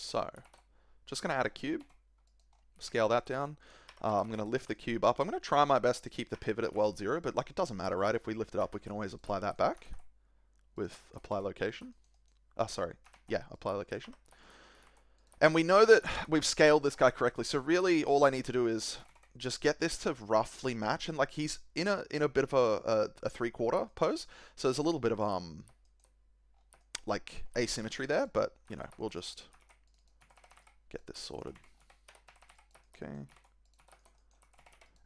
So, just going to add a cube, scale that down. I'm going to lift the cube up. I'm going to try my best to keep the pivot at world 0, but like it doesn't matter, right? If we lift it up, we can always apply that back with apply location. Apply location. And we know that we've scaled this guy correctly, so really all I need to do is just get this to roughly match, and like he's in a bit of a 3/4 pose, so there's a little bit of like asymmetry there, but you know, we'll just get this sorted. Okay.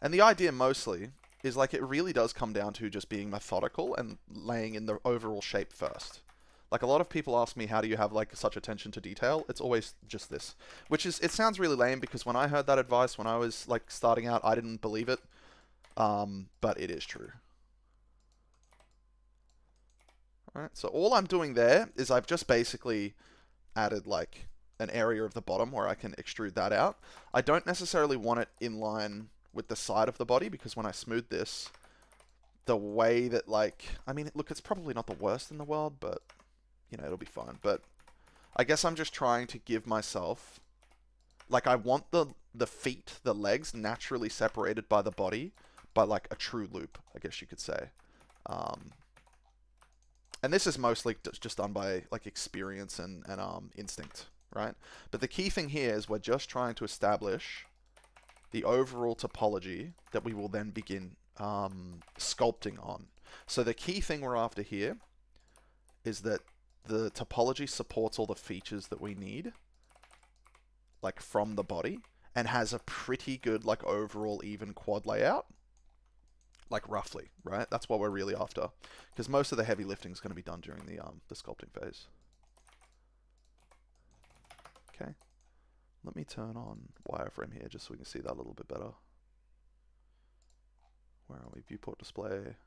And the idea mostly is like it really does come down to just being methodical and laying in the overall shape first. Like a lot of people ask me, how do you have like such attention to detail? It's always just this, which is, it sounds really lame because when I heard that advice when I was like starting out, I didn't believe it. But it is true. Alright, so all I'm doing there is I've just basically added like an area of the bottom where I can extrude that out. I don't necessarily want it in line with the side of the body because when I smooth this, the way that like, I mean, look, it's probably not the worst in the world, but you know, it'll be fine. But I guess I'm just trying to give myself, like I want the feet, the legs naturally separated by the body by like a true loop, I guess you could say. And this is mostly just done by like experience and instinct, right? But the key thing here is we're just trying to establish the overall topology that we will then begin sculpting on. So the key thing we're after here is that the topology supports all the features that we need, like from the body, and has a pretty good like overall even quad layout, like roughly, right? That's what we're really after, because most of the heavy lifting is going to be done during the sculpting phase. Okay, let me turn on wireframe here just so we can see that a little bit better. Where are we? Viewport display,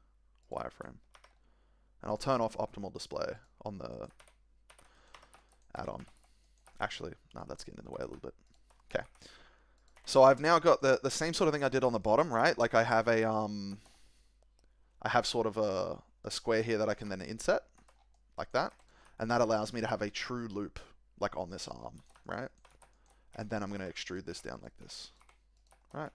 wireframe. And I'll turn off optimal display on the add-on. Actually, no, that's getting in the way a little bit. Okay. So I've now got the same sort of thing I did on the bottom, right? Like I have a I have sort of a square here that I can then inset, like that. And that allows me to have a true loop, like on this arm, right? And then I'm going to extrude this down like this, right?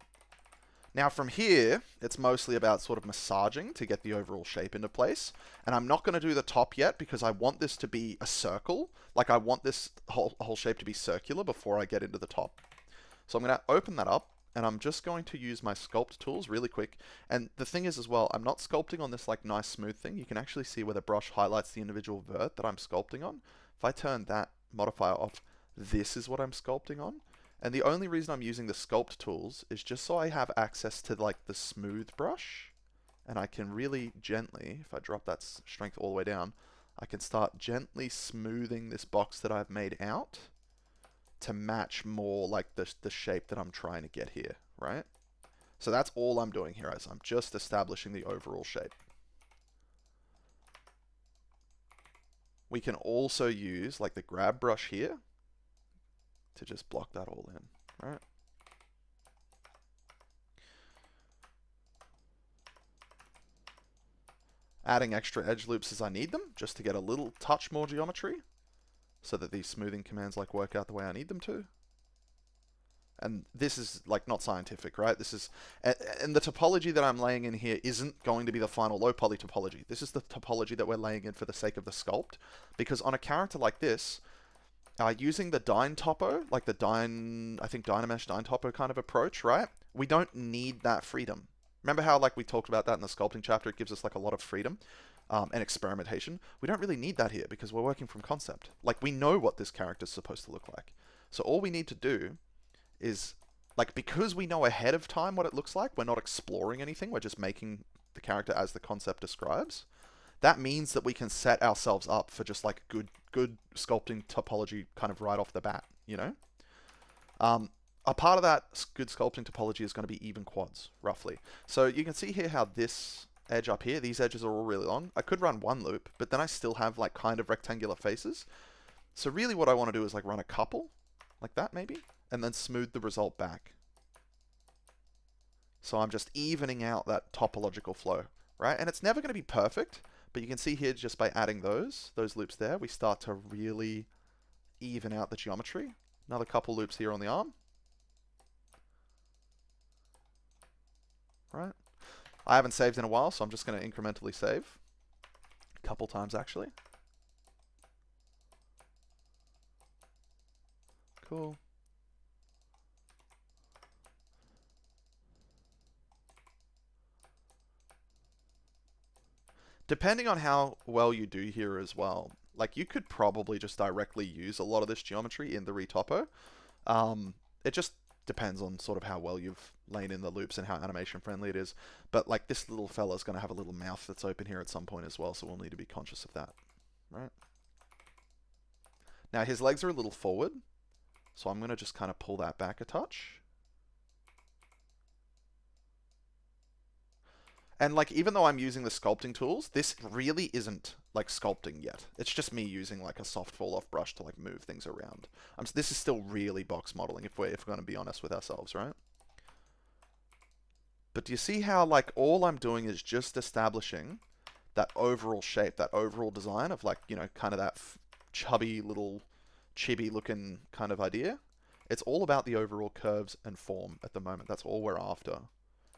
Now from here, it's mostly about sort of massaging to get the overall shape into place. And I'm not going to do the top yet because I want this to be a circle. Like I want this whole shape to be circular before I get into the top. So I'm going to open that up and I'm just going to use my sculpt tools really quick. And the thing is as well, I'm not sculpting on this like nice smooth thing. You can actually see where the brush highlights the individual vert that I'm sculpting on. If I turn that modifier off, this is what I'm sculpting on. And the only reason I'm using the sculpt tools is just so I have access to like the smooth brush, and I can really gently, if I drop that strength all the way down, I can start gently smoothing this box that I've made out to match more like the shape that I'm trying to get here, right? So that's all I'm doing here, as I'm just establishing the overall shape. We can also use like the grab brush here to just block that all in, right? Adding extra edge loops as I need them, just to get a little touch more geometry, so that these smoothing commands like work out the way I need them to. And this is like not scientific, right? This is, and the topology that I'm laying in here isn't going to be the final low poly topology. This is the topology that we're laying in for the sake of the sculpt, because on a character like this, using the Dyne topo, like the Dyne, I think Dynamesh Dyne topo kind of approach, right? We don't need that freedom. Remember how like we talked about that in the sculpting chapter? It gives us like a lot of freedom and experimentation. We don't really need that here because we're working from concept. Like we know what this character is supposed to look like. So all we need to do is, like, because we know ahead of time what it looks like, we're not exploring anything, we're just making the character as the concept describes. That means that we can set ourselves up for just like good sculpting topology kind of right off the bat, you know? A part of that good sculpting topology is going to be even quads, roughly. So you can see here how this edge up here, these edges are all really long. I could run one loop, but then I still have like kind of rectangular faces. So really what I want to do is like run a couple, like that maybe, and then smooth the result back. So I'm just evening out that topological flow, right? And it's never going to be perfect, but you can see here just by adding those loops there, we start to really even out the geometry. Another couple loops here on the arm. Right. I haven't saved in a while, so I'm just going to incrementally save. A couple times, actually. Cool. Depending on how well you do here as well, like you could probably just directly use a lot of this geometry in the retopo. It just depends on sort of how well you've laid in the loops and how animation friendly it is. But like this little fella's going to have a little mouth that's open here at some point as well, so we'll need to be conscious of that, right? Now his legs are a little forward, so I'm going to just kind of pull that back a touch. And like, even though I'm using the sculpting tools, this really isn't like sculpting yet. It's just me using like a soft fall off brush to like move things around. This is still really box modeling if we're going to be honest with ourselves, right? But do you see how like all I'm doing is just establishing that overall shape, that overall design of like, you know, kind of that chubby little chibi looking kind of idea? It's all about the overall curves and form at the moment. That's all we're after.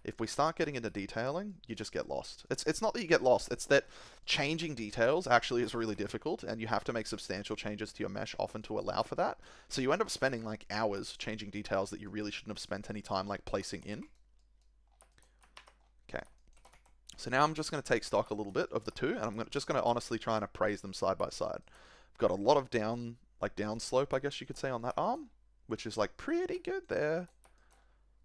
If we start getting into detailing, you just get lost. It's not that you get lost, it's that changing details actually is really difficult, and you have to make substantial changes to your mesh often to allow for that. So you end up spending like hours changing details that you really shouldn't have spent any time like placing in. Okay. So now I'm just going to take stock a little bit of the two, and I'm just going to honestly try and appraise them side by side. I've got a lot of down slope, I guess you could say, on that arm, which is like pretty good there.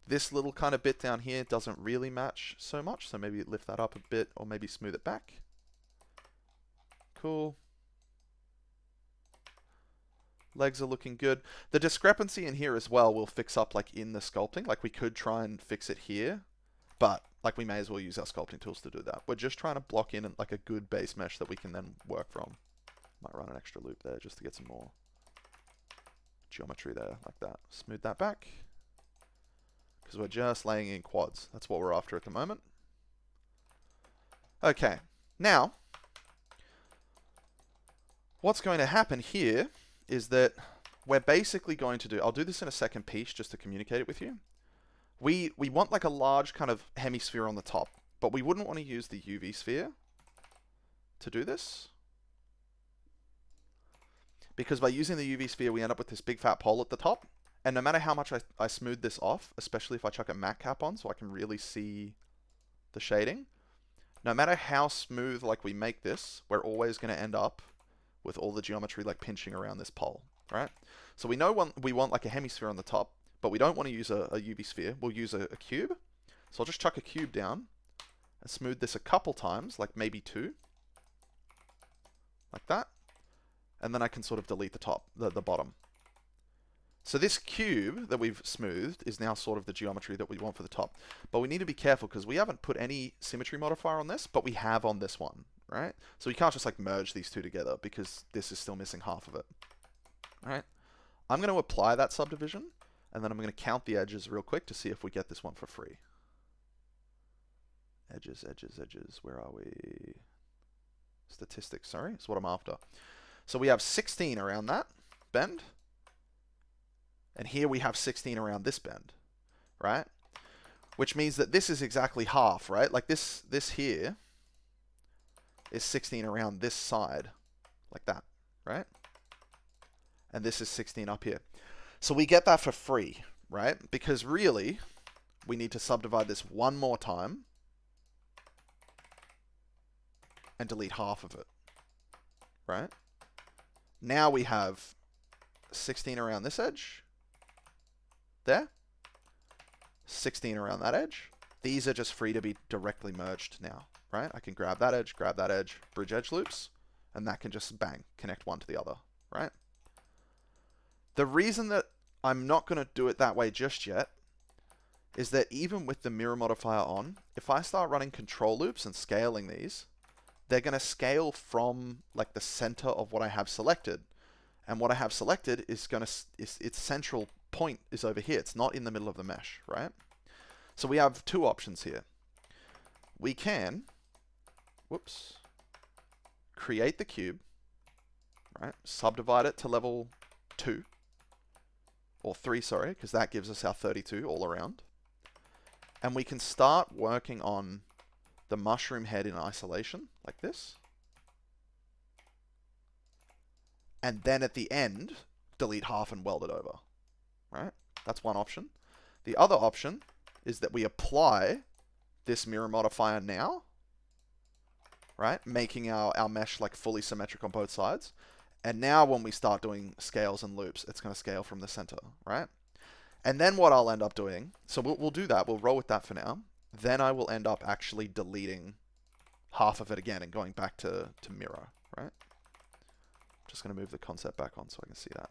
This little kind of bit down here doesn't really match so much, so maybe lift that up a bit or maybe smooth it back. Cool. Legs are looking good. The discrepancy in here as well will fix up like in the sculpting. Like we could try and fix it here, but like we may as well use our sculpting tools to do that. We're just trying to block in like a good base mesh that we can then work from. Might run an extra loop there just to get some more geometry there like that. Smooth that back. Because we're just laying in quads. That's what we're after at the moment. Okay, now, what's going to happen here is that we're basically going to do, I'll do this in a second piece just to communicate it with you. We want like a large kind of hemisphere on the top, but we wouldn't want to use the UV sphere to do this. Because by using the UV sphere, we end up with this big fat pole at the top. And no matter how much I smooth this off, especially if I chuck a matte cap on so I can really see the shading, no matter how smooth like we make this, we're always going to end up with all the geometry like pinching around this pole, right? So we know we want like a hemisphere on the top, but we don't want to use a UV sphere. We'll use a cube. So I'll just chuck a cube down and smooth this a couple times, like maybe 2. Like that. And then I can sort of delete the top, the bottom. So this cube that we've smoothed is now sort of the geometry that we want for the top. But we need to be careful because we haven't put any symmetry modifier on this, but we have on this one, right? So we can't just like merge these two together because this is still missing half of it. All right? I'm going to apply that subdivision, and then I'm going to count the edges real quick to see if we get this one for free. Edges, edges, edges. Where are we? Statistics, sorry. That's what I'm after. So we have 16 around that bend. And here we have 16 around this bend, right? Which means that this is exactly half, right? Like this here is 16 around this side, like that, right? And this is 16 up here. So we get that for free, right? Because really, we need to subdivide this one more time and delete half of it, right? Now we have 16 around this edge. There. 16 around that edge. These are just free to be directly merged now, right? I can grab that edge, bridge edge loops, and that can just bang, connect one to the other, right? The reason that I'm not going to do it that way just yet is that even with the mirror modifier on, if I start running control loops and scaling these, they're going to scale from like the center of what I have selected. And what I have selected is its central point is over here. It's not in the middle of the mesh, right? So we have two options here. We can, create the cube, right? Subdivide it to level 2. or 3, sorry, because that gives us our 32 all around. And we can start working on the mushroom head in isolation, like this. And then at the end, delete half and weld it over, right? That's one option. The other option is that we apply this mirror modifier now, right? Making our mesh like fully symmetric on both sides. And now when we start doing scales and loops, it's going to scale from the center, right? And then what I'll end up doing, so we'll do that. We'll roll with that for now. Then I will end up actually deleting half of it again and going back to mirror, right? Just going to move the concept back on so I can see that.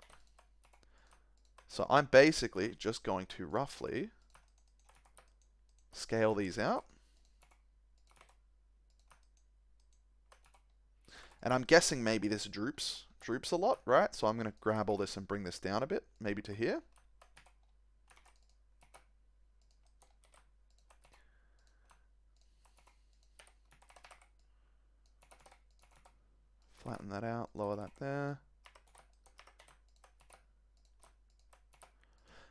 So I'm basically just going to roughly scale these out. And I'm guessing maybe this droops a lot, right? So I'm going to grab all this and bring this down a bit, maybe to here. Flatten that out, lower that there.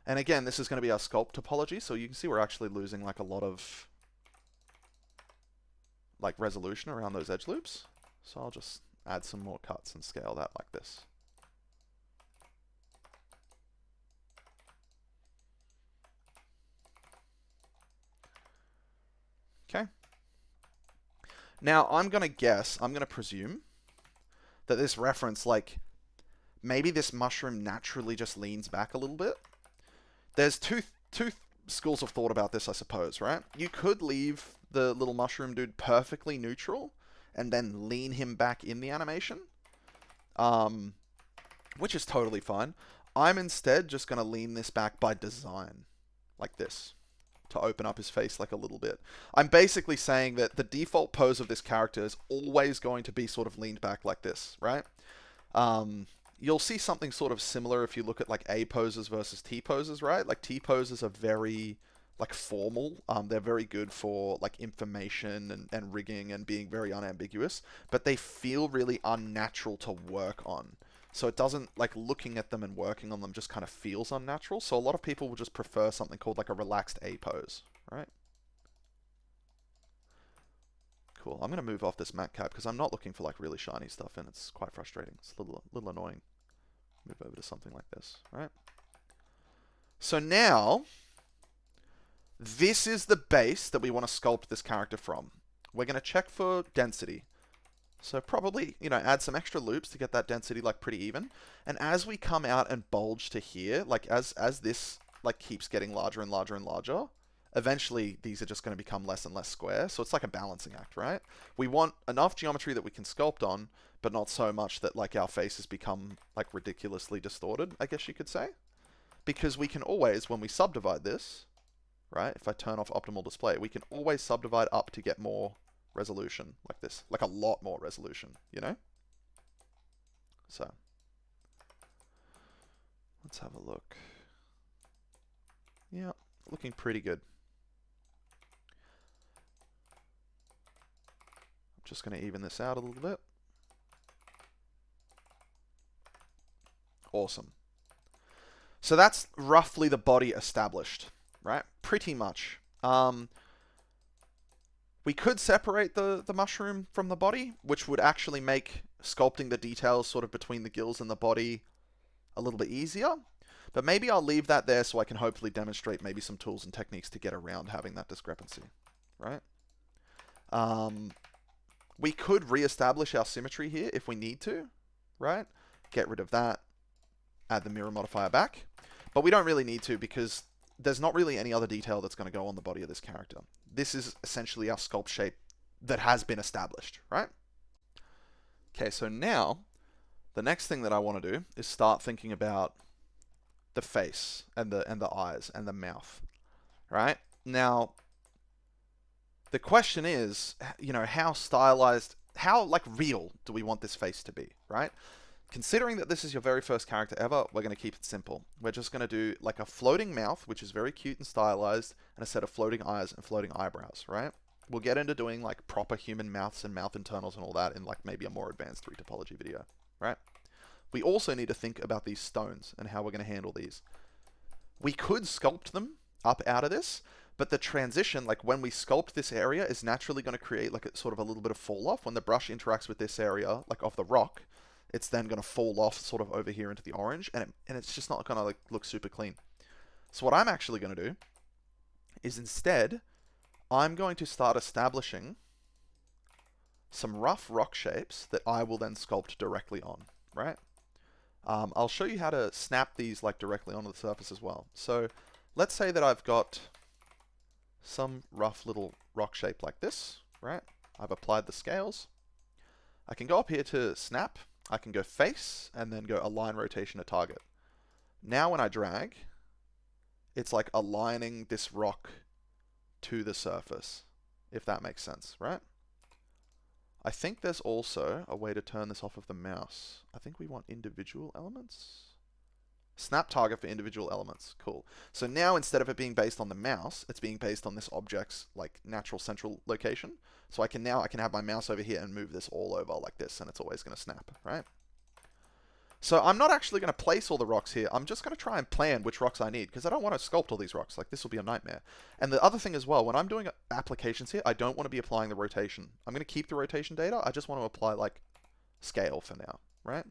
And again, this is going to be our sculpt topology, so you can see we're actually losing like a lot of like resolution around those edge loops. So I'll just add some more cuts and scale that like this. Okay. Now I'm going to presume that this reference, like, maybe this mushroom naturally just leans back a little bit. There's two schools of thought about this, I suppose, right? You could leave the little mushroom dude perfectly neutral and then lean him back in the animation, which is totally fine. I'm instead just going to lean this back by design, like this, to open up his face like a little bit. I'm basically saying that the default pose of this character is always going to be sort of leaned back like this, right? You'll see something sort of similar if you look at like A poses versus T poses, right? Like T poses are very like formal. They're very good for like information and rigging and being very unambiguous, but they feel really unnatural to work on. So it doesn't, like, looking at them and working on them just kind of feels unnatural. So a lot of people will just prefer something called like a relaxed A pose, right? Cool. I'm going to move off this matte cap because I'm not looking for like really shiny stuff and it's quite frustrating. It's a little annoying. Move over to something like this, right? So now, this is the base that we want to sculpt this character from. We're going to check for density. So probably, you know, add some extra loops to get that density like pretty even. And as we come out and bulge to here, like as this like keeps getting larger and larger and larger, eventually these are just going to become less and less square. So it's like a balancing act, right? We want enough geometry that we can sculpt on, but not so much that like our faces become like ridiculously distorted, I guess you could say. Because we can always, when we subdivide this, right, if I turn off optimal display, we can always subdivide up to get more resolution like this, like a lot more resolution, you know? So let's have a look. Yeah, looking pretty good. I'm just going to even this out a little bit. Awesome. So that's roughly the body established, right? Pretty much. We could separate the mushroom from the body, which would actually make sculpting the details sort of between the gills and the body a little bit easier. But maybe I'll leave that there so I can hopefully demonstrate maybe some tools and techniques to get around having that discrepancy, right? We could reestablish our symmetry here if we need to, right? Get rid of that, add the mirror modifier back. But we don't really need to because there's not really any other detail that's going to go on the body of this character. This is essentially our sculpt shape that has been established, right? Okay, so now the next thing that I want to do is start thinking about the face and the eyes and the mouth, right? Now, the question is, you know, how stylized, how like real do we want this face to be, right? Considering that this is your very first character ever, we're going to keep it simple. We're just going to do like a floating mouth, which is very cute and stylized, and a set of floating eyes and floating eyebrows, right? We'll get into doing like proper human mouths and mouth internals and all that in like maybe a more advanced 3 topology video, right? We also need to think about these stones and how we're going to handle these. We could sculpt them up out of this, but the transition, like when we sculpt this area, is naturally going to create like a sort of a little bit of fall off. When the brush interacts with this area, like of the rock, it's then going to fall off sort of over here into the orange, and it's just not going to like look super clean. So what I'm actually going to do is instead, I'm going to start establishing some rough rock shapes that I will then sculpt directly on, right? I'll show you how to snap these like directly onto the surface as well. So let's say that I've got some rough little rock shape like this, right? I've applied the scales. I can go up here to snap, I can go face, and then go align rotation to target. Now when I drag, it's like aligning this rock to the surface, if that makes sense, right? I think there's also a way to turn this off of the mouse. I think we want individual elements. Snap target for individual elements. Cool. So now instead of it being based on the mouse, it's being based on this object's like natural central location. So I can have my mouse over here and move this all over like this, and it's always going to snap, right? So I'm not actually going to place all the rocks here. I'm just going to try and plan which rocks I need, because I don't want to sculpt all these rocks. Like, this will be a nightmare. And the other thing as well, when I'm doing applications here, I don't want to be applying the rotation. I'm going to keep the rotation data. I just want to apply, like, scale for now, right?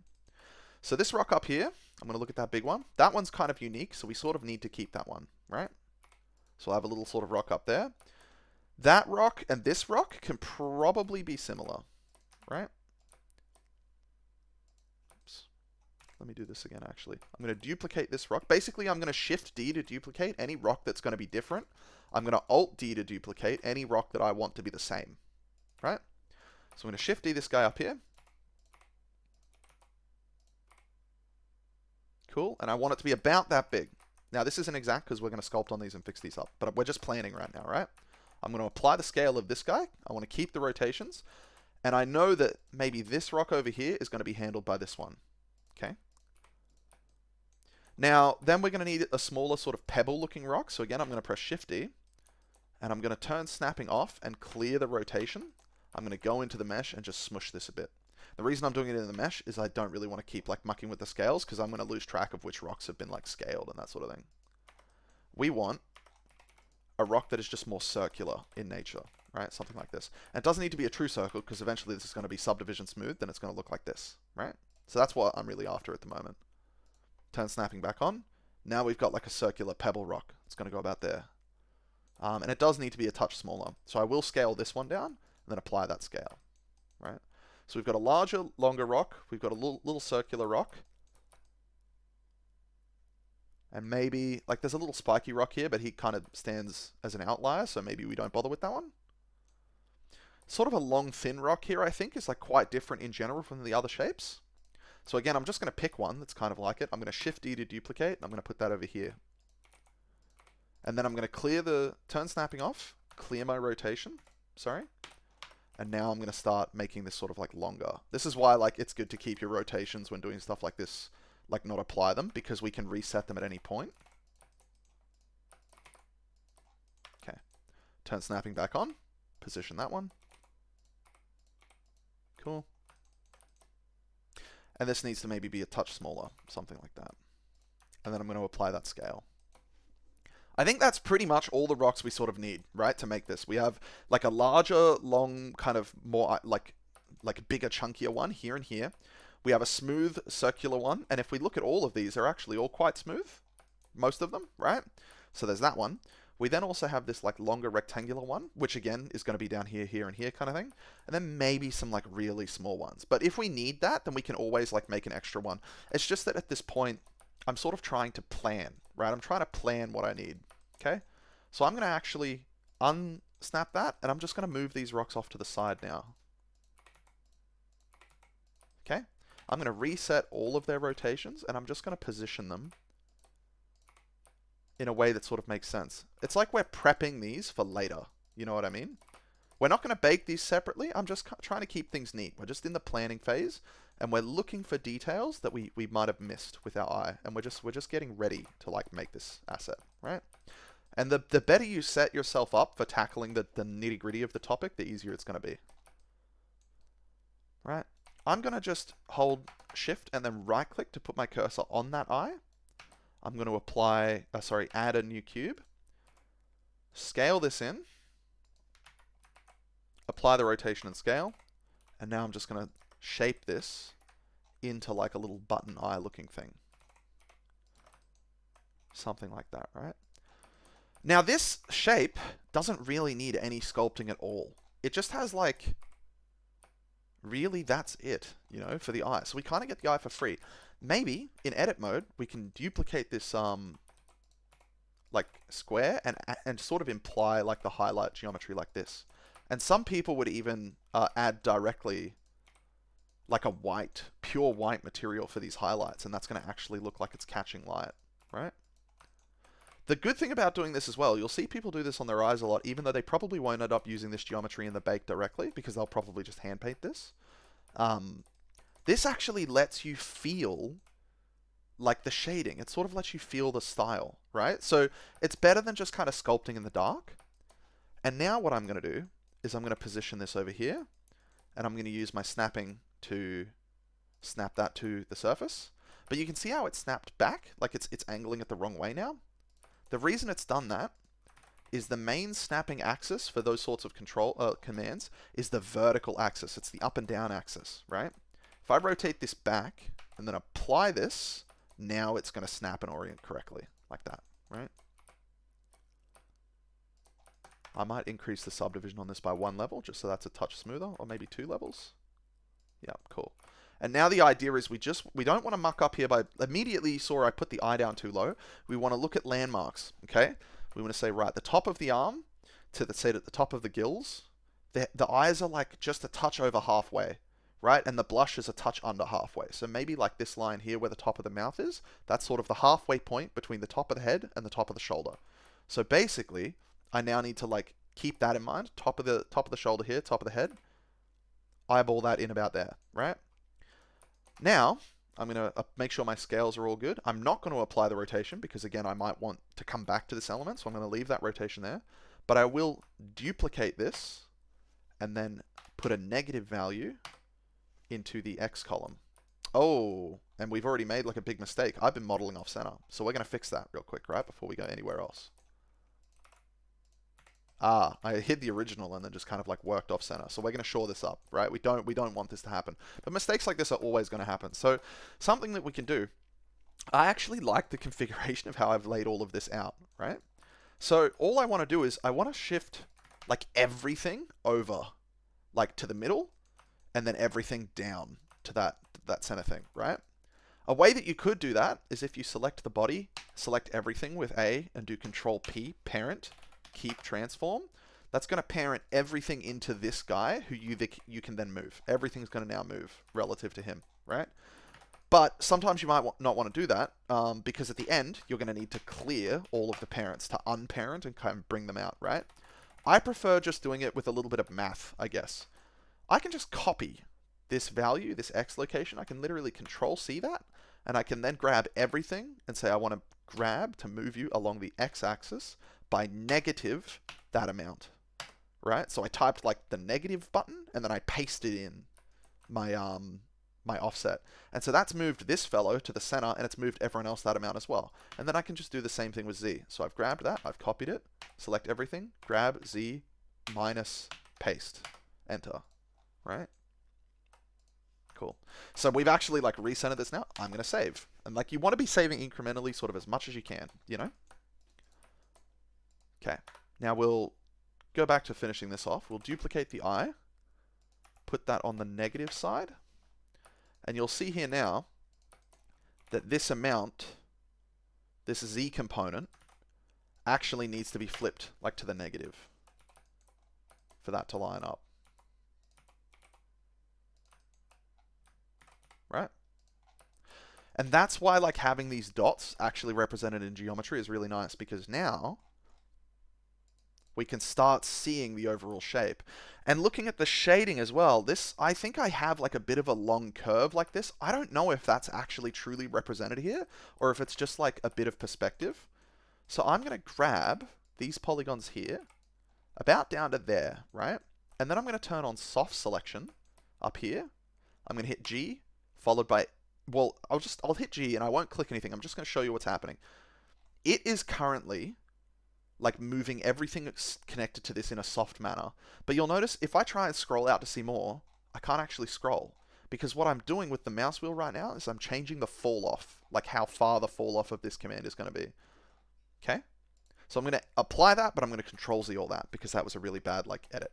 So this rock up here, I'm going to look at that big one. That one's kind of unique, so we sort of need to keep that one, right? So I'll have a little sort of rock up there. That rock and this rock can probably be similar, right? Let me do this again, actually. I'm going to duplicate this rock. Basically, I'm going to Shift D to duplicate any rock that's going to be different. I'm going to Alt D to duplicate any rock that I want to be the same, right? So I'm going to Shift D this guy up here. Cool. And I want it to be about that big. Now, this isn't exact because we're going to sculpt on these and fix these up, but we're just planning right now, right? I'm going to apply the scale of this guy. I want to keep the rotations. And I know that maybe this rock over here is going to be handled by this one. Okay. Now, then we're going to need a smaller sort of pebble-looking rock. So again, I'm going to press Shift-D, and I'm going to turn snapping off and clear the rotation. I'm going to go into the mesh and just smush this a bit. The reason I'm doing it in the mesh is I don't really want to keep like mucking with the scales, because I'm going to lose track of which rocks have been like scaled and that sort of thing. We want a rock that is just more circular in nature, right? Something like this. And it doesn't need to be a true circle, because eventually this is going to be subdivision smooth, then it's going to look like this, right? So that's what I'm really after at the moment. Turn snapping back on. Now we've got like a circular pebble rock. It's going to go about there. And it does need to be a touch smaller. So I will scale this one down and then apply that scale, right? So we've got a larger, longer rock. We've got a little circular rock. And maybe, like there's a little spiky rock here, but he kind of stands as an outlier, so maybe we don't bother with that one. Sort of a long, thin rock here, I think, is like quite different in general from the other shapes. So again, I'm just going to pick one that's kind of like it. I'm going to Shift D to duplicate, and I'm going to put that over here. And then I'm going to clear the turn snapping off, clear my rotation, sorry. And now I'm going to start making this sort of like longer. This is why like it's good to keep your rotations when doing stuff like this, like not apply them, because we can reset them at any point. Okay. Turn snapping back on, position that one. Cool. And this needs to maybe be a touch smaller, something like that. And then I'm going to apply that scale. I think that's pretty much all the rocks we sort of need, right, to make this. We have like a larger, long, kind of more like bigger, chunkier one here and here. We have a smooth, circular one. And if we look at all of these, they're actually all quite smooth. Most of them, right? So there's that one. We then also have this like longer rectangular one, which again is going to be down here, here, and here kind of thing. And then maybe some like really small ones. But if we need that, then we can always like make an extra one. It's just that at this point, I'm sort of trying to plan, right? I'm trying to plan what I need, okay? So I'm going to actually unsnap that, and I'm just going to move these rocks off to the side now. Okay? I'm going to reset all of their rotations, and I'm just going to position them in a way that sort of makes sense. It's like we're prepping these for later. You know what I mean? We're not going to bake these separately. I'm just trying to keep things neat. We're just in the planning phase, and we're looking for details that we might have missed with our eye, and we're just getting ready to like make this asset, right? And the better you set yourself up for tackling the nitty-gritty of the topic, the easier it's going to be. Right? I'm going to just hold Shift and then right-click to put my cursor on that eye. I'm going to apply, add a new cube, scale this in, apply the rotation and scale, and now I'm just going to shape this into like a little button eye looking thing. Something like that, right? Now this shape doesn't really need any sculpting at all. It just has like, really that's it, you know, for the eye. So we kind of get the eye for free. Maybe in edit mode, we can duplicate this like square and sort of imply like the highlight geometry like this. And some people would even add directly like a white, pure white material for these highlights, and that's going to actually look like it's catching light, right? The good thing about doing this as well, you'll see people do this on their eyes a lot, even though they probably won't end up using this geometry in the bake directly, because they'll probably just hand paint this. This actually lets you feel like the shading. It sort of lets you feel the style, right? So it's better than just kind of sculpting in the dark. And now what I'm going to do is I'm going to position this over here, and I'm going to use my snapping to snap that to the surface. But you can see how it's snapped back, like it's angling it the wrong way now. The reason it's done that is the main snapping axis for those sorts of commands is the vertical axis. It's the up and down axis, right? If I rotate this back and then apply this, now it's going to snap and orient correctly, like that, right? I might increase the subdivision on this by 1 level, just so that's a touch smoother, or maybe 2 levels. Yeah, cool. And now the idea is we don't want to muck up here by, immediately you saw I put the eye down too low. We want to look at landmarks, okay? We want to say, right, the top of the arm to the, say at the top of the gills, the eyes are like just a touch over halfway, right? And the blush is a touch under halfway. So maybe like this line here where the top of the mouth is, that's sort of the halfway point between the top of the head and the top of the shoulder. So basically, I now need to like keep that in mind. Top of the shoulder here, top of the head. Eyeball that in about there, right? Now, I'm going to make sure my scales are all good. I'm not going to apply the rotation because, again, I might want to come back to this element, so I'm going to leave that rotation there. But I will duplicate this and then put a negative value into the X column. Oh, and we've already made like a big mistake. I've been modeling off center. So we're going to fix that real quick, right, before we go anywhere else. I hid the original and then just kind of like worked off center. So we're going to shore this up, right? We don't want this to happen. But mistakes like this are always going to happen. So something that we can do, I actually like the configuration of how I've laid all of this out, right? So all I want to do is I want to shift like everything over like to the middle and then everything down to that center thing, right? A way that you could do that is if you select the body, select everything with A and do Control P, parent, keep transform. That's going to parent everything into this guy who you can then move. Everything's going to now move relative to him, right? But sometimes you might not want to do that because at the end, you're going to need to clear all of the parents to unparent and kind of bring them out, right? I prefer just doing it with a little bit of math, I guess. I can just copy this value, this X location. I can literally Control C that, and I can then grab everything and say I want to grab to move you along the X axis by negative that amount, right? So I typed like the negative button and then I pasted in my my offset. And so that's moved this fellow to the center and it's moved everyone else that amount as well. And then I can just do the same thing with Z. So I've grabbed that, I've copied it, select everything, grab Z minus paste, enter, right? Cool. So we've actually like recentered this now. I'm going to save. And like you want to be saving incrementally sort of as much as you can, you know? Okay, now we'll go back to finishing this off. We'll duplicate the eye, put that on the negative side, and you'll see here now that this amount, this Z component, actually needs to be flipped like to the negative for that to line up. Right? And that's why like having these dots actually represented in geometry is really nice, because now we can start seeing the overall shape. And looking at the shading as well, this, I think I have like a bit of a long curve like this. I don't know if that's actually truly represented here, or if it's just like a bit of perspective. So I'm going to grab these polygons here, about down to there, right? And then I'm going to turn on soft selection up here. I'm going to hit G, followed by well, I'll hit G and I won't click anything. I'm just going to show you what's happening. It is currently like moving everything that's connected to this in a soft manner. But you'll notice if I try and scroll out to see more, I can't actually scroll. Because what I'm doing with the mouse wheel right now is I'm changing the fall off, like how far the fall off of this command is going to be. Okay? So I'm going to apply that, but I'm going to Control Z all that because that was a really bad like edit.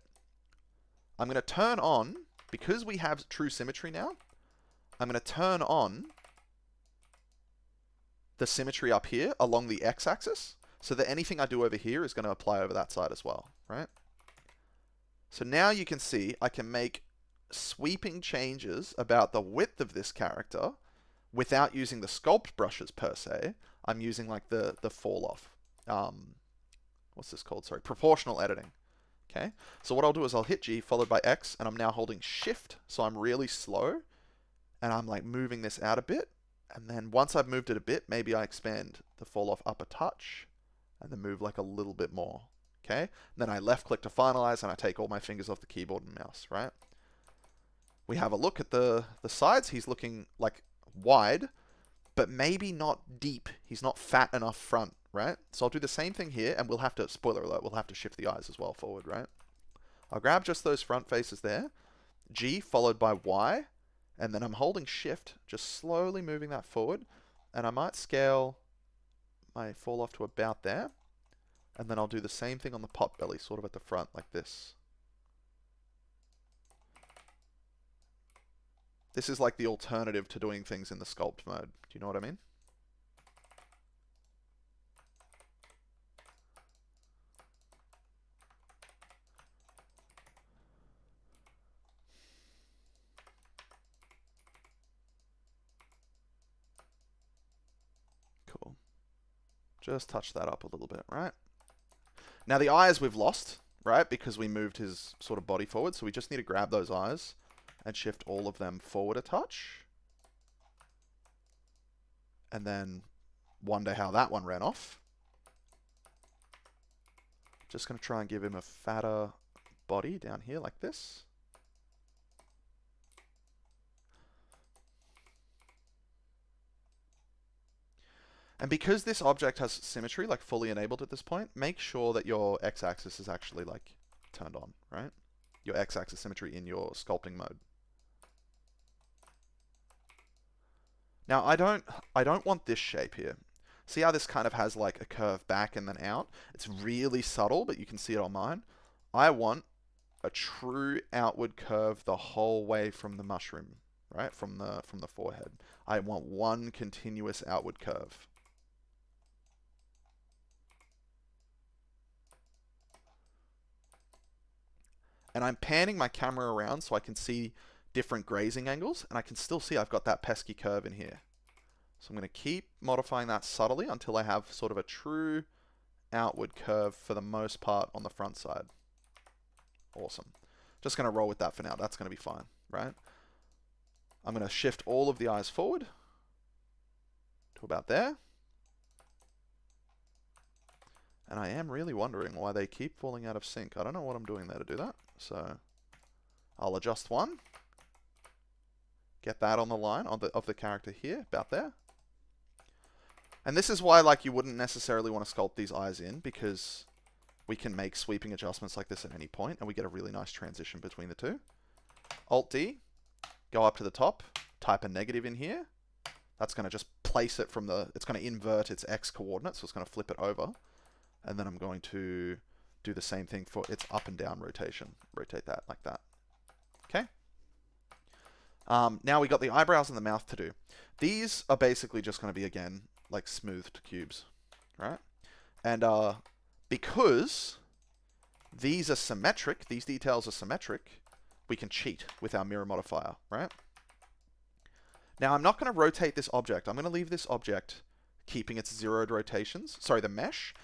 I'm going to turn on, because we have true symmetry now, I'm going to turn on the symmetry up here along the x-axis, so that anything I do over here is going to apply over that side as well, right? So now you can see I can make sweeping changes about the width of this character without using the sculpt brushes per se. I'm using like the fall off. What's this called? Sorry, proportional editing. Okay, so what I'll do is I'll hit G followed by X, and I'm now holding Shift, so I'm really slow, and I'm like moving this out a bit, and then once I've moved it a bit, maybe I expand the fall off up a touch, and then move like a little bit more. Okay, and then I left click to finalize, and I take all my fingers off the keyboard and mouse, right? We have a look at the sides. He's looking like wide, but maybe not deep. He's not fat enough front, right? So I'll do the same thing here, and we'll have to, spoiler alert, we'll have to shift the eyes as well forward, right? I'll grab just those front faces there, G followed by Y, and then I'm holding Shift, just slowly moving that forward, and I might scale my fall off to about there, and then I'll do the same thing on the pot belly, sort of at the front, like this. This is like the alternative to doing things in the sculpt mode. Do you know what I mean? Cool. Just touch that up a little bit, right? Now the eyes we've lost, right? Because we moved his sort of body forward. So we just need to grab those eyes and shift all of them forward a touch. And then wonder how that one ran off. Just going to try and give him a fatter body down here like this. And because this object has symmetry, like fully enabled at this point, make sure that your x-axis is actually like turned on, right? Your x-axis symmetry in your sculpting mode. Now I don't want this shape here. See how this kind of has like a curve back and then out? It's really subtle, but you can see it on mine. I want a true outward curve the whole way from the mushroom, right? From the forehead. I want one continuous outward curve. And I'm panning my camera around so I can see different grazing angles, and I can still see I've got that pesky curve in here. So I'm going to keep modifying that subtly until I have sort of a true outward curve for the most part on the front side. Awesome. Just going to roll with that for now. That's going to be fine, right? I'm going to shift all of the eyes forward to about there. And I am really wondering why they keep falling out of sync. I don't know what I'm doing there to do that. So I'll adjust one. Get that on the line of the character here, about there. And this is why like you wouldn't necessarily want to sculpt these eyes in, because we can make sweeping adjustments like this at any point, and we get a really nice transition between the two. Alt-D, go up to the top, type a negative in here. That's going to just place it from the, it's going to invert its X coordinates, so it's going to flip it over. And then I'm going to do the same thing for its up and down rotation. Rotate that like that. Okay. Now we got the eyebrows and the mouth to do. These are basically just going to be, again, like smoothed cubes, right? And because these are symmetric, these details are symmetric, we can cheat with our mirror modifier, right? Now I'm not going to rotate this object. I'm going to leave this object keeping its zeroed rotations, sorry, the mesh,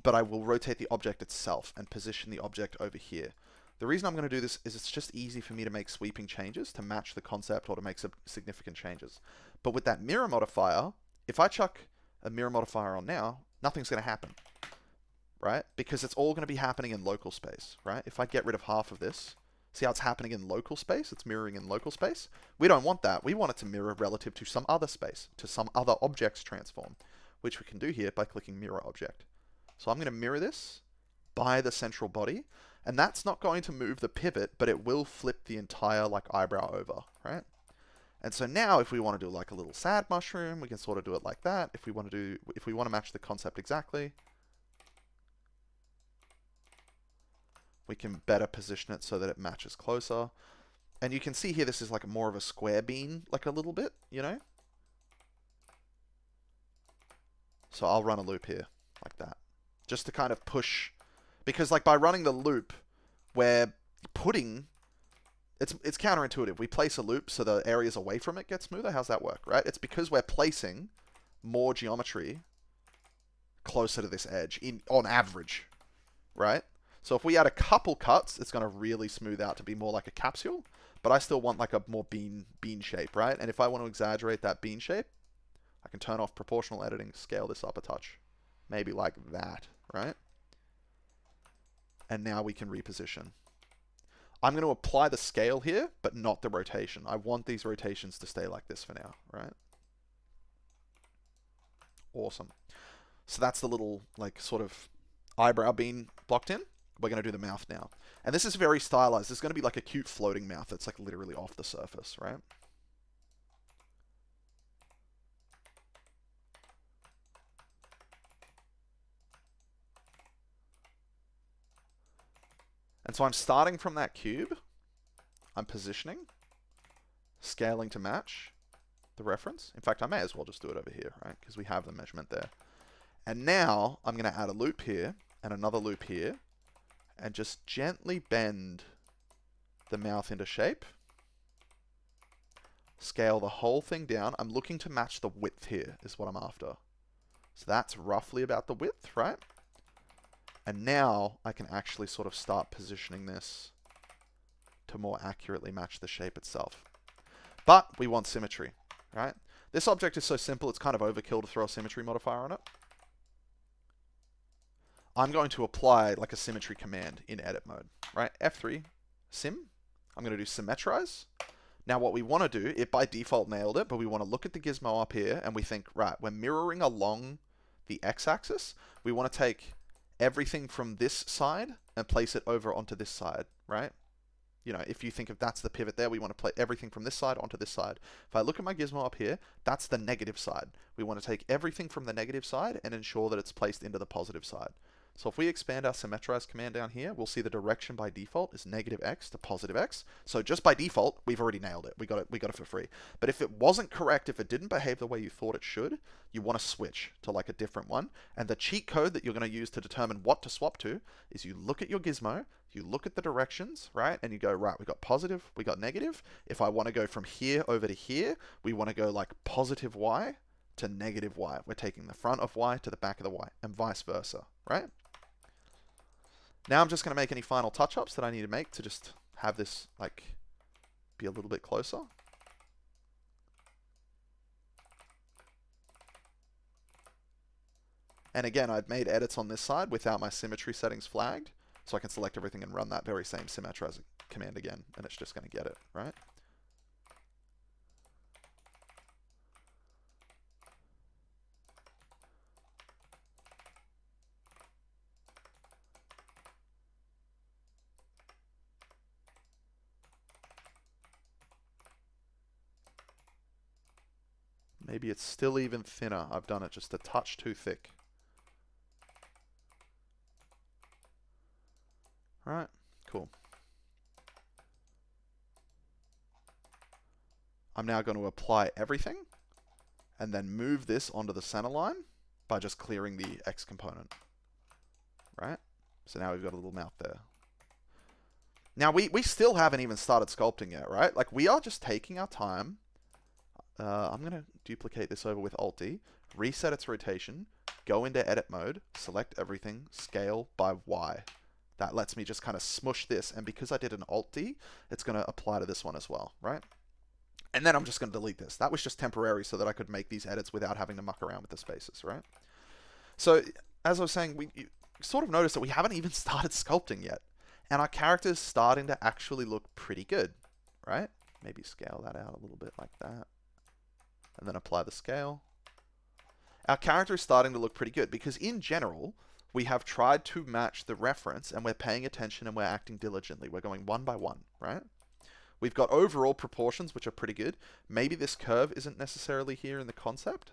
but I will rotate the object itself and position the object over here. The reason I'm going to do this is it's just easy for me to make sweeping changes to match the concept or to make some significant changes. But with that mirror modifier, if I chuck a mirror modifier on now, nothing's going to happen, right? Because it's all going to be happening in local space, right? If I get rid of half of this, See how it's happening in local space? It's mirroring in local space. We don't want that. We want it to mirror relative to some other space, to some other object's transform, which we can do here by clicking mirror object. So I'm going to mirror this by the central body, and that's not going to move the pivot, but it will flip the entire like eyebrow over, right? And so now if we want to do like a little sad mushroom, we can sort of do it like that. If we want to match the concept exactly, we can better position it so that it matches closer. And you can see here, this is like more of a square bean, like a little bit, you know? So I'll run a loop here, like that. Just to kind of push, because like by running the loop, we're putting, it's counterintuitive. We place a loop so the areas away from it get smoother. How's that work, right? It's because we're placing more geometry closer to this edge, on average, right? So if we add a couple cuts, it's going to really smooth out to be more like a capsule, but I still want like a more bean shape, right? And if I want to exaggerate that bean shape, I can turn off proportional editing, scale this up a touch, maybe like that, right? And now we can reposition. I'm going to apply the scale here, but not the rotation. I want these rotations to stay like this for now, right? Awesome. So that's the little, like, sort of eyebrow being blocked in. We're going to do the mouth now. And this is very stylized. There's going to be like a cute floating mouth that's like literally off the surface, right? And so I'm starting from that cube. I'm positioning, scaling to match the reference. In fact, I may as well just do it over here, right? Because we have the measurement there. And now I'm going to add a loop here and another loop here and just gently bend the mouth into shape. Scale the whole thing down. I'm looking to match the width here is what I'm after. So that's roughly about the width, right? And now I can actually sort of start positioning this to more accurately match the shape itself. But we want symmetry, right? This object is so simple, it's kind of overkill to throw a symmetry modifier on it. I'm going to apply like a symmetry command in edit mode, right? F3, sim. I'm going to do symmetrize. Now what we want to do, it by default nailed it, but we want to look at the gizmo up here and we think, right, we're mirroring along the x-axis. We want to take everything from this side and place it over onto this side, right? You know, if you think of that's the pivot there, we want to play everything from this side onto this side. If I look at my gizmo up here, that's the negative side. We want to take everything from the negative side and ensure that it's placed into the positive side. So if we expand our symmetrize command down here, we'll see the direction by default is negative x to positive x. So just by default, we've already nailed it. We got it for free. But if it wasn't correct, if it didn't behave the way you thought it should, you want to switch to like a different one. And the cheat code that you're going to use to determine what to swap to is you look at your gizmo, you look at the directions, right? And you go, right, we got positive, we got negative. If I want to go from here over to here, we want to go like positive y to negative y. We're taking the front of y to the back of the y and vice versa, right? Now I'm just going to make any final touch-ups that I need to make to just have this like be a little bit closer. And again, I've made edits on this side without my symmetry settings flagged, so I can select everything and run that very same symmetrize command again, and it's just going to get it, right? Maybe it's still even thinner. I've done it just a touch too thick. All right, cool. I'm now going to apply everything and then move this onto the center line by just clearing the X component, right? So now we've got a little mouth there. Now we still haven't even started sculpting yet, right? Like we are just taking our time. I'm going to duplicate this over with Alt-D, reset its rotation, go into edit mode, select everything, scale by Y. That lets me just kind of smush this, and because I did an Alt-D, it's going to apply to this one as well, right? And then I'm just going to delete this. That was just temporary so that I could make these edits without having to muck around with the spaces, right? So, as I was saying, you sort of notice that we haven't even started sculpting yet. And our character is starting to actually look pretty good, right? Maybe scale that out a little bit like that. And then apply the scale. Our character is starting to look pretty good because in general, we have tried to match the reference and we're paying attention and we're acting diligently. We're going one by one, right? We've got overall proportions, which are pretty good. Maybe this curve isn't necessarily here in the concept.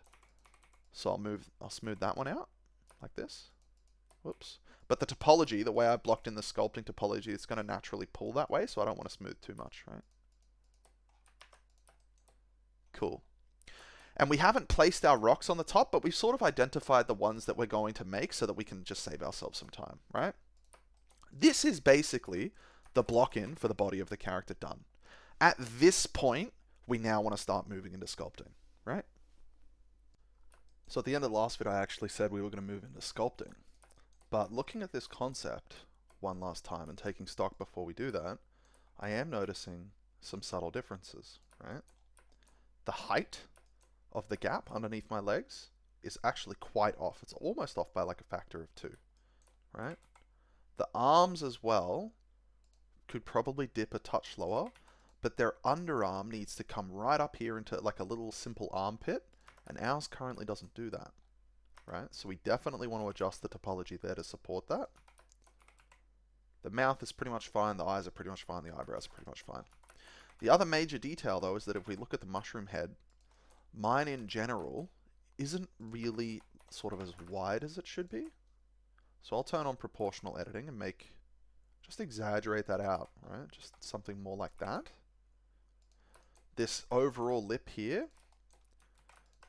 So I'll smooth that one out like this. Whoops. But the topology, the way I blocked in the sculpting topology, it's going to naturally pull that way, so I don't want to smooth too much, right? Cool. And we haven't placed our rocks on the top, but we've sort of identified the ones that we're going to make so that we can just save ourselves some time, right? This is basically the block in for the body of the character done. At this point, we now want to start moving into sculpting, right? So at the end of the last video, I actually said we were going to move into sculpting. But looking at this concept one last time and taking stock before we do that, I am noticing some subtle differences, right? The height of the gap underneath my legs is actually quite off. It's almost off by like a factor of 2, right? The arms as well could probably dip a touch lower, but their underarm needs to come right up here into like a little simple armpit, and ours currently doesn't do that, right? So we definitely want to adjust the topology there to support that. The mouth is pretty much fine, the eyes are pretty much fine, the eyebrows are pretty much fine. The other major detail though is that if we look at the mushroom head, mine in general isn't really sort of as wide as it should be. So I'll turn on proportional editing and just exaggerate that out, right? Just something more like that. This overall lip here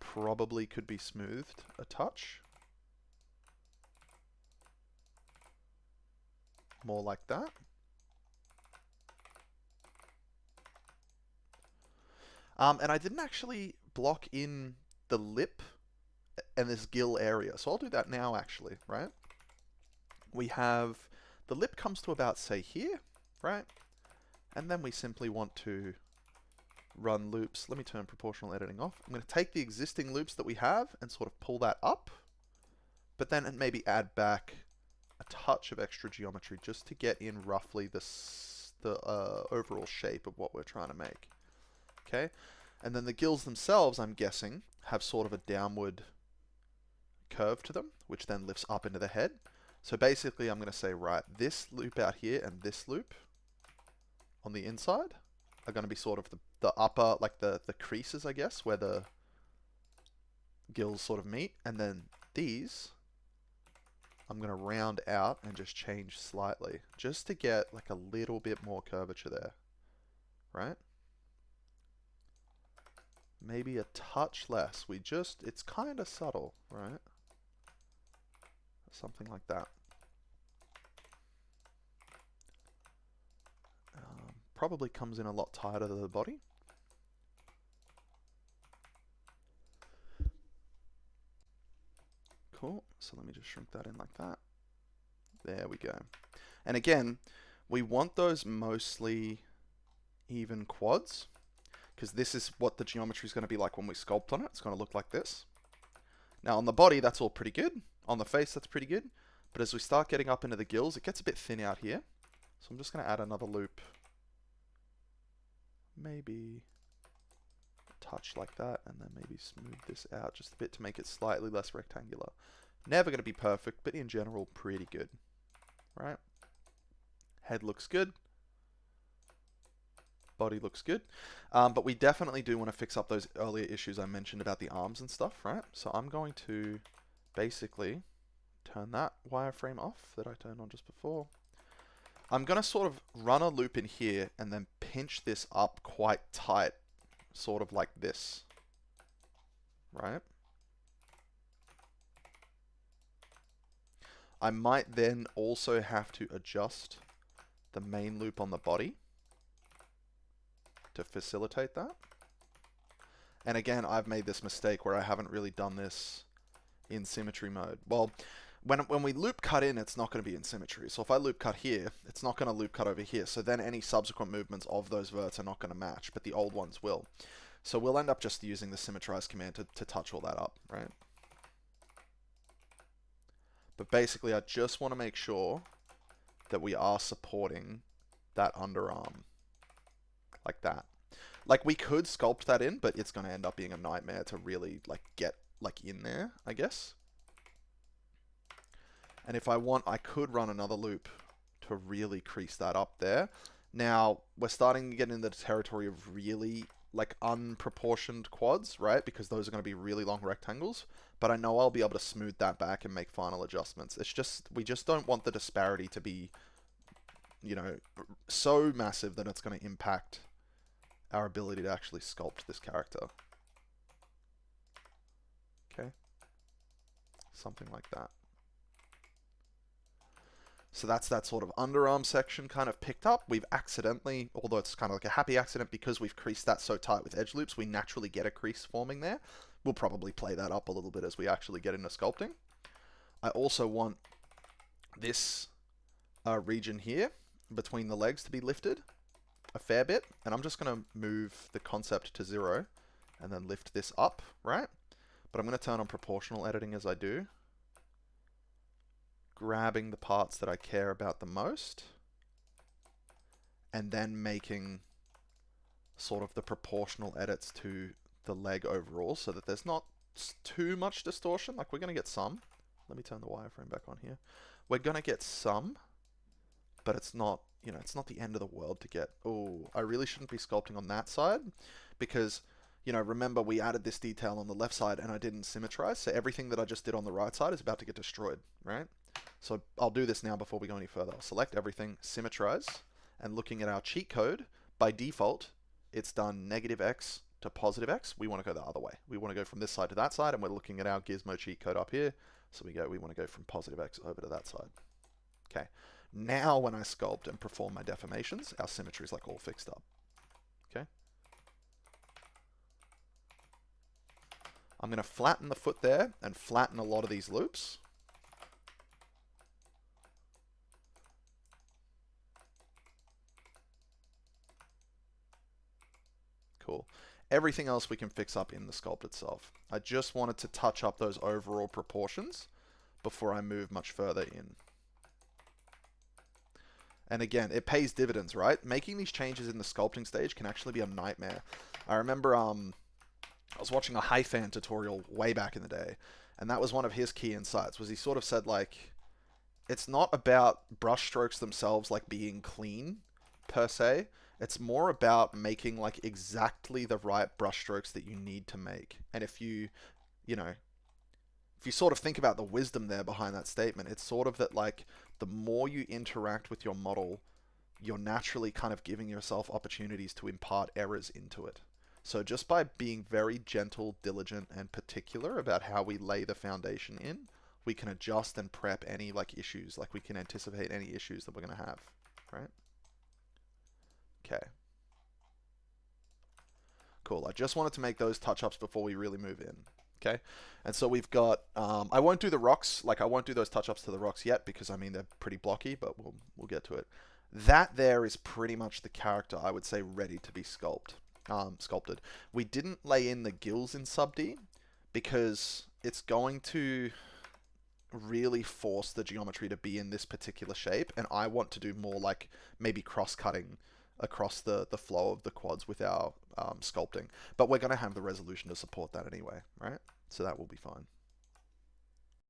probably could be smoothed a touch. More like that. And I didn't actually block in the lip and this gill area. So I'll do that now actually, right? We have, the lip comes to about, say, here, right? And then we simply want to run loops. Let me turn proportional editing off. I'm going to take the existing loops that we have and sort of pull that up, but then maybe add back a touch of extra geometry just to get in roughly the overall shape of what we're trying to make. Okay, and then the gills themselves, I'm guessing, have sort of a downward curve to them, which then lifts up into the head. So basically I'm going to say, right, this loop out here and this loop on the inside are going to be sort of the upper, like the creases, I guess, where the gills sort of meet. And then these, I'm going to round out and just change slightly, just to get like a little bit more curvature there, right? Maybe a touch less. It's kind of subtle, right? Something like that. Probably comes in a lot tighter to the body. Cool. So let me just shrink that in like that. There we go. And again, we want those mostly even quads, because this is what the geometry is going to be like when we sculpt on it. It's going to look like this. Now on the body, that's all pretty good. On the face, that's pretty good. But as we start getting up into the gills, it gets a bit thin out here. So I'm just going to add another loop. Maybe a touch like that, and then maybe smooth this out just a bit to make it slightly less rectangular. Never going to be perfect, but in general, pretty good. Right? Head looks good. Body looks good. But we definitely do want to fix up those earlier issues I mentioned about the arms and stuff, right? So I'm going to basically turn that wireframe off that I turned on just before. I'm going to sort of run a loop in here and then pinch this up quite tight, sort of like this, right? I might then also have to adjust the main loop on the body to facilitate that. And again, I've made this mistake where I haven't really done this in symmetry mode. Well, when we loop cut in, it's not going to be in symmetry. So if I loop cut here, it's not going to loop cut over here. So then any subsequent movements of those verts are not going to match, but the old ones will. So we'll end up just using the symmetrize command to touch all that up, right? But basically, I just want to make sure that we are supporting that underarm like that. Like, we could sculpt that in, but it's going to end up being a nightmare to really, like, get, like, in there, I guess. And if I want, I could run another loop to really crease that up there. Now, we're starting to get into the territory of really, like, unproportioned quads, right? Because those are going to be really long rectangles. But I know I'll be able to smooth that back and make final adjustments. It's just, we just don't want the disparity to be, you know, so massive that it's going to impact our ability to actually sculpt this character. Okay. Something like that. So that's that sort of underarm section kind of picked up. We've accidentally, although it's kind of like a happy accident because we've creased that so tight with edge loops, we naturally get a crease forming there. We'll probably play that up a little bit as we actually get into sculpting. I also want this region here between the legs to be lifted a fair bit. And I'm just going to move the concept to 0 and then lift this up, right? But I'm going to turn on proportional editing as I do, grabbing the parts that I care about the most, and then making sort of the proportional edits to the leg overall so that there's not too much distortion. Like, we're going to get some. Let me turn the wireframe back on here. We're going to get some, but it's not, you know, it's not the end of the world to get, oh, I really shouldn't be sculpting on that side because, you know, remember we added this detail on the left side and I didn't symmetrize. So everything that I just did on the right side is about to get destroyed, right? So I'll do this now before we go any further. I'll select everything, symmetrize, and looking at our cheat code, by default, it's done -x to +x. We want to go the other way. We want to go from this side to that side, and we're looking at our gizmo cheat code up here. So we want to go from +x over to that side. Okay. Now when I sculpt and perform my deformations, our symmetry is like all fixed up. Okay. I'm going to flatten the foot there and flatten a lot of these loops. Cool. Everything else we can fix up in the sculpt itself. I just wanted to touch up those overall proportions before I move much further in. And again, it pays dividends, right? Making these changes in the sculpting stage can actually be a nightmare. I remember I was watching a Hyphan tutorial way back in the day, and that was one of his key insights, was he sort of said, like, it's not about brush strokes themselves, like, being clean, per se. It's more about making, like, exactly the right brush strokes that you need to make. And if you know, if you sort of think about the wisdom there behind that statement, it's sort of that, like, the more you interact with your model, you're naturally kind of giving yourself opportunities to impart errors into it. So just by being very gentle, diligent, and particular about how we lay the foundation in, we can adjust and prep any, like, issues. Like, we can anticipate any issues that we're going to have, right? Okay. Cool. I just wanted to make those touch-ups before we really move in. Okay. And so we've got, I won't do the rocks, like I won't do those touch-ups to the rocks yet because I mean, they're pretty blocky, but we'll get to it. That there is pretty much the character I would say ready to be sculpted. We didn't lay in the gills in sub D because it's going to really force the geometry to be in this particular shape, and I want to do more like maybe cross-cutting across the flow of the quads with our sculpting. But we're going to have the resolution to support that anyway, right? So that will be fine.